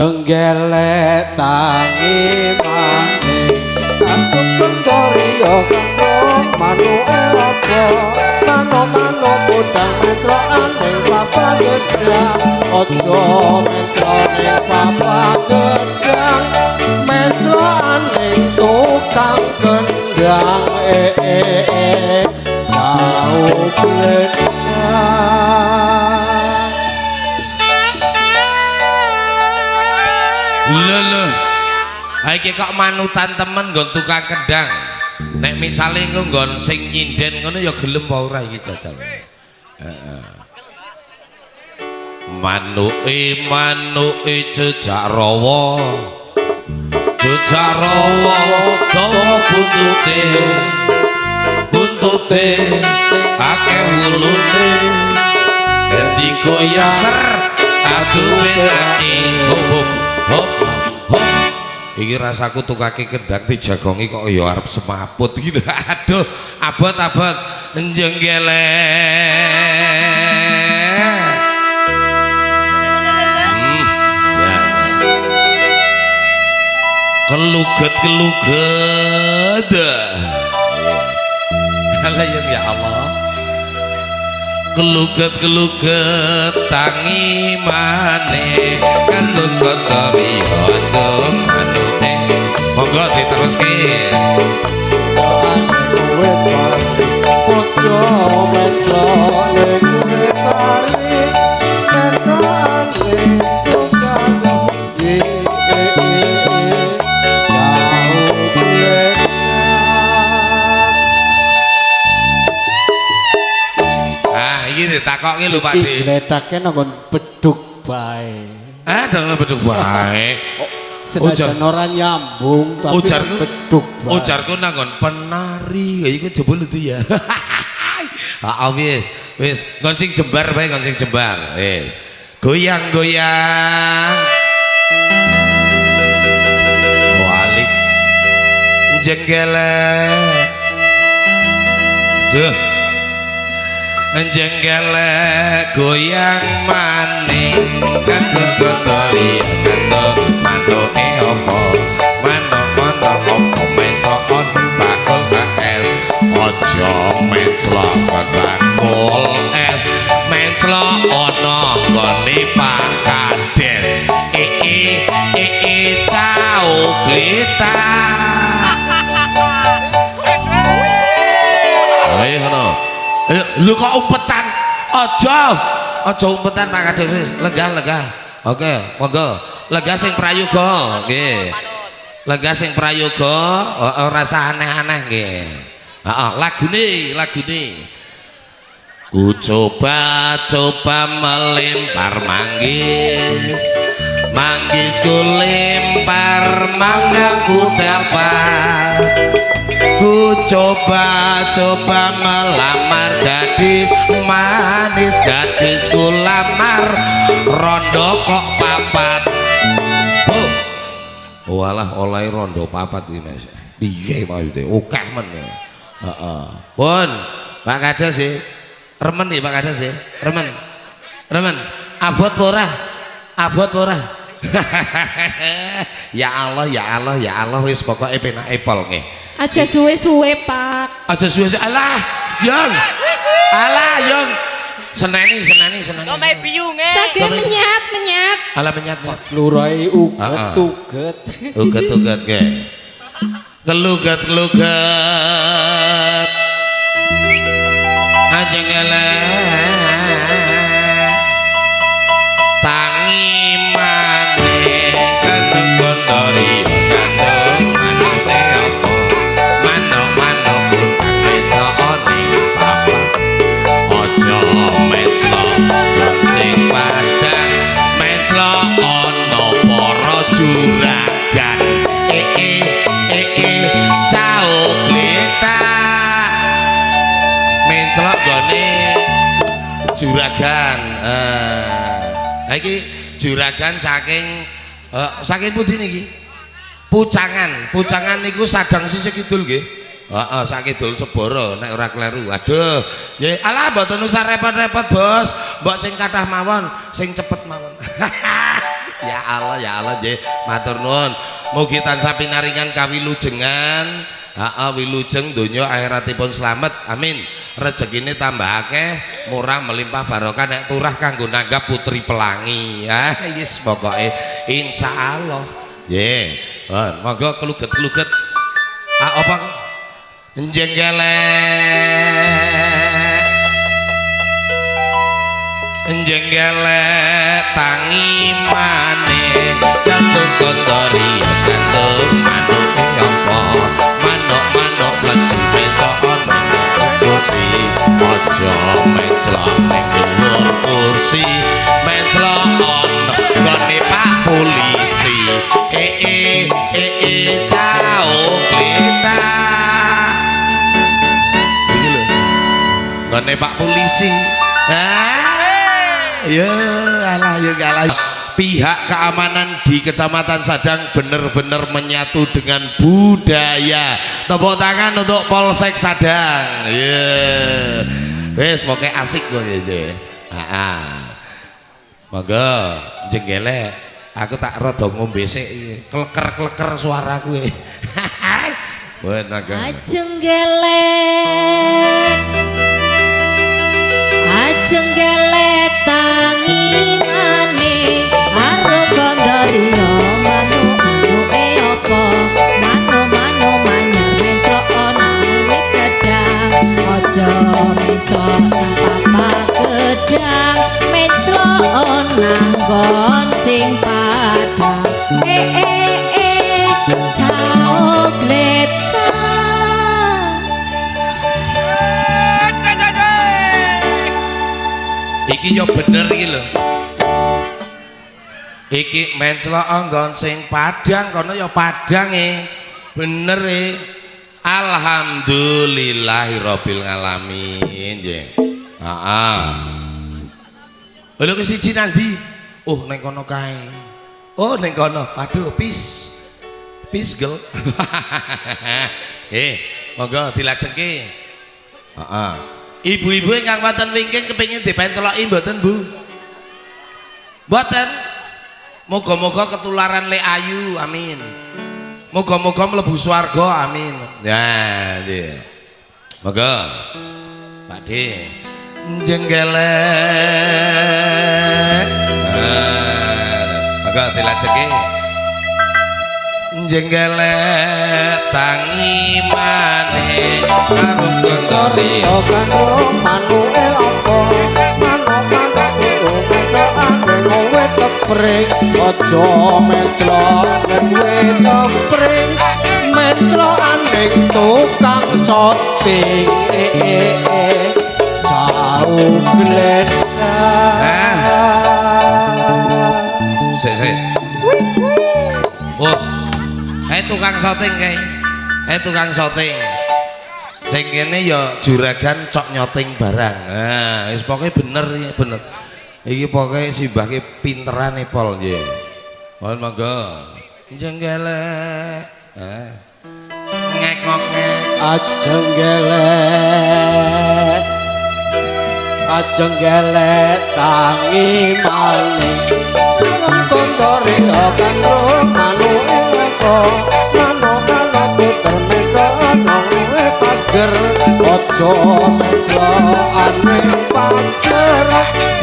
Gelek tangi maning aku kendoriyo kanggo manuke apa mano budang metro ning papa gedang ojo metro ning papa gedang metro ning tukang kendang jauh bledang. Lho iki kok manutan temen nggon tukang kendang. Nek misale engko nggon sing nyinden ngono ya gelem apa ora iki jajal. Heeh. Manuke jejak rawa. Jejak rawa dawa buntute akeh wulune. Dadi goyang ser aduh penati hop. Iki rasaku tukake kendang dijagongi kok ya arep semaput iki. Aduh, abot njenggele. Keluget. Alayang ya Allah. Keluget tangi maneh kandung kotori hodom manute monggo diteruske ojo metro ning tari metro ning tukang ditakoki lho Pak Dik. Gletake nang beduk bae. Nang beduk bae. Senajan ora nyambung tapi beduk bae. Ujarku nang penari. Ya iku jebul itu ya. Heeh wis. Nggon sing jembar bae, nggon sing jembar. Wis. Goyang. Walik. Jenggele. Duh. Jenggele goyang maning kandung kotori kandung manuke opo mano mencoon bakul es ojo menclok bakul es menclok ono nggone Pak Kades iki cau glita. Ayo ngono. Lu kok umpetan? Aja umpetan Pak Kades. Lega. Oke, monggo. Lega sing prayoga, nggih. Lega sing prayoga, ora usah aneh-aneh nggih. Heeh, lagune. Ku coba melempar manggis ku lempar mangga ku dapat. Ku coba melamar gadis manis gadisku lamar rondo kok papat. Walah oleh rondo papat iki Mas. Piye maksude? Akeh men. Heeh. Pun Pak Kades sih. Remen iki Pak Kades sih. Remen. Abot apa ora? Ya Allah wis pokoke penak epol nggih. Aja suwe-suwe Pak. Aja suwe-suwe. Alah, Yung. Seneni. Omae biyunge. Saged menyat. Alah menyat. Lurai uget. Uget nggih. Keluget. Aja ngele. Tangi maneh kandung kotori kandung manute opo mano mencone papa ojo menclok sing padang menclok ono para juragan cau gleta menclok gone juragan. Iki juragan saking pundi niki? Pucangan niku sadang sisih kidul nggih. Heeh, sak kidul Seboro nek ora kleru. Aduh, nggih. Alah mboten usah repot-repot, Bos. Mbok sing kathah mawon, sing cepet mawon. Ya Allah nggih. Matur nuwun. Mugi tansah pinaringan kawilujengan. Wilujeng donya akhiratipun slamet. Amin. Rezekine tambah akeh, murah melimpah barokah nek turah kanggo nanggap putri pelangi. Yes pokoke insyaallah. Nggih. Monggo keluget-keluget. Apa? Njenggelek tangi maneh gantung kondori gantung manuk apa manuk mlebu becon kursi aja menclok ning dhuwur kursi menclok nggone Pak Polisi jauh kleta iki lho nggone Pak Polisi ya alah pihak keamanan di Kecamatan Sadang benar-benar menyatu dengan budaya. Tepuk tangan untuk Polsek Sadang. Ya wes pokoknya asik kok ya. Monggo jenggele aku tak rada ngombe sik kleker-kleker suaraku. Wes monggo Ajenggelek tangi maneh arep gondoriyo manuk-manuke apa manuk-manuk manyar mencok ana wit gedang aja mencok nang papak gedang mencok nang nggon sing padang coklet iki yo bener iki lho. Iki menclok nggon sing padang kono ya padange. Bener e. Alhamdulillahirabbil alamin nggih. Lho ke siji nang ndi? Oh ning kono kae. Oh ning kono. Aduh peace girl. Monggo dilajengke. Ibu-ibu ingkang wonten wingking kepengin dipencloki mboten Bu? Mboten. Moga-moga ketularan Lek Ayu, amin. Moga-moga mlebu swarga, amin. Nah, nggih. Monggo. Pakde. Jenggelek. Monggo dilajengke. Jenggelek tangi maneh karo gondori kanggo manuke apa manuk-manuke mencokane wit kepring aja menclok ning wit kepring menclokane tukang soting jauh glenda sik tukang syuting kae. Tukang syuting. Sing kene ya juragan cok nyoting barang. Nah, wis pokoke bener ya, bener. Iki pokoke simbahke pinterane Pol nggih. Mohon monggo. Jenggelek. Ngek-ngek. Ajenggelek tangi maning kontore kanggo manuke apa manuk-manuk puter mencokane pager aja mencokane pager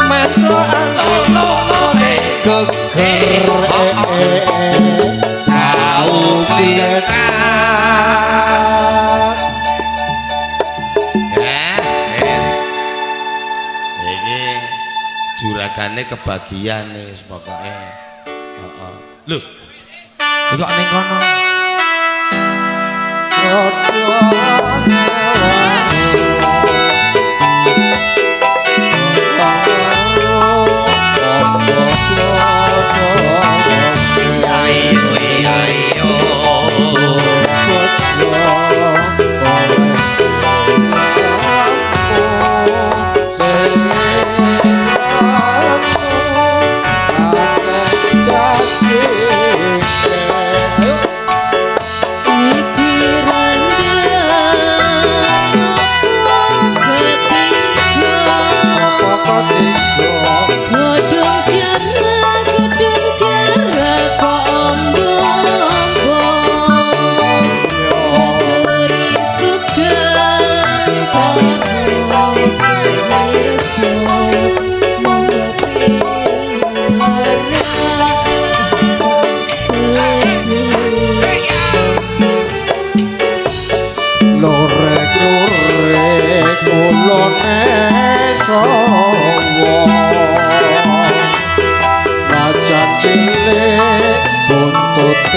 mencokane geger jauh kita juragane kebagian wis pokoke. Lho. Kok ning kono?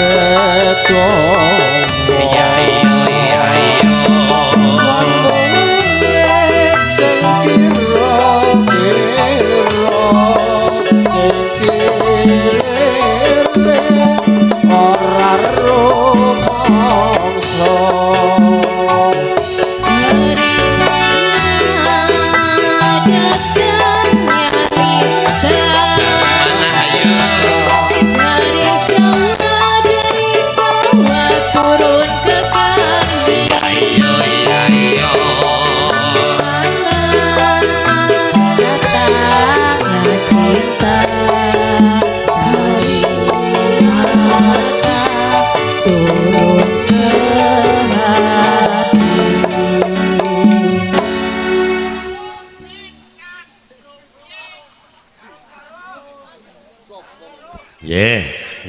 kedo iya iya iya iya sing kira-kira sing kira ora rumangsa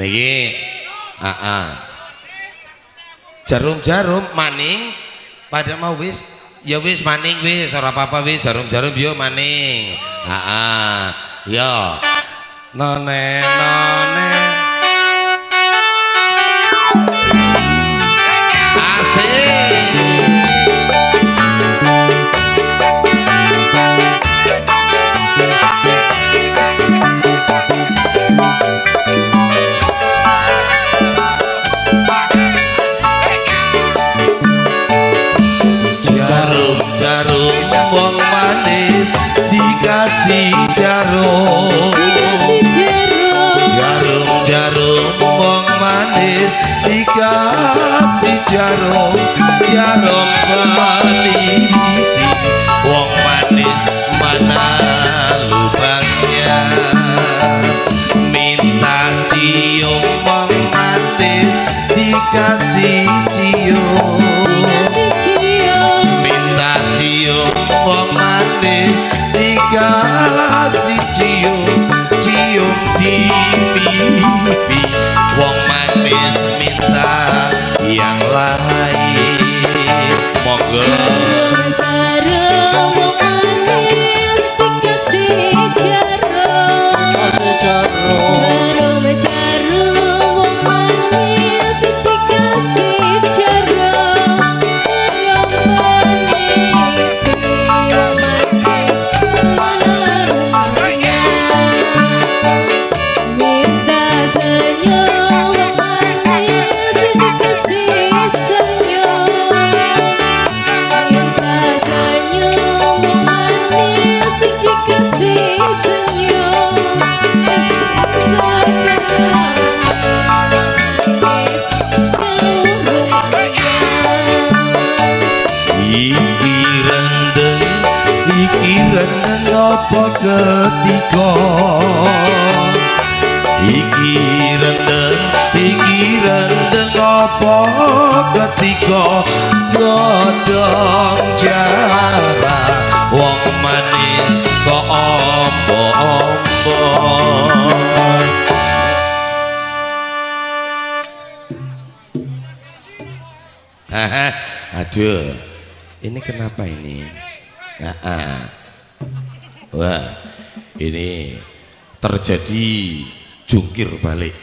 niki jarum-jarum maning pada mau wis ya wis maning wis ora apa-apa wis jarum-jarum yo maning yo none wong manis dikasih jarum jarum wong manis dikasih jarum peneliti wong manis mana lubangnya minta cium wong manis dikasih cium wong manis dikasih cium di pipi wong manis minta yang lain monggo wong manis dikasih jarum wong manis dikasih jarum apa ketika iki rendeng apa ketika godhong jara wong manis kok ombo-ombo aduh ini kenapa ini wah ini terjadi jungkir balik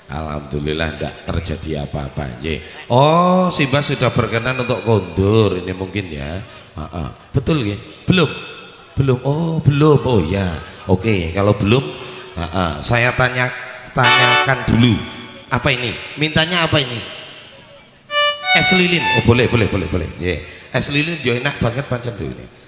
alhamdulillah tidak terjadi apa-apa oh si Mbak sudah berkenan untuk kondur ini mungkin ya betul ya belum oh belum oh ya oke kalau belum saya tanyakan dulu apa ini mintanya apa ini es lilin oh boleh es lilin jo enak banget pancen ini